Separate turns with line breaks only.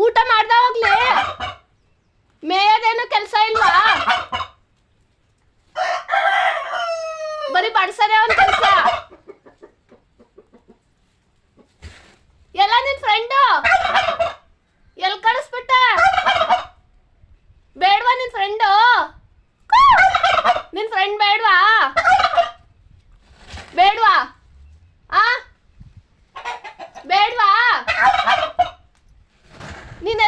ಊಟ ಮಾಡ್ದ ಹೋಗ್ಲಿ. ಮೇಯದೇನು ಕೆಲಸ ಇಲ್ವಾ? ಬರೀ ಬಡ್ಸದೆ ಅವನ್ ಕೆಲಸ. ಎಲ್ಲ ನಿನ್ ಫ್ರೆಂಡು ಎಲ್ ಕಳಿಸ್ಬಿಟ್ಟ? ಬೇಡ್ವಾ ನಿನ್ ಫ್ರೆಂಡು? ನಿನ್ ಫ್ರೆಂಡ್ ಬೇಡ್ವಾ? ಬೇಡ್ವಾ? ಆ ಬೇಡ್ವಾ? ನಿನ್ನ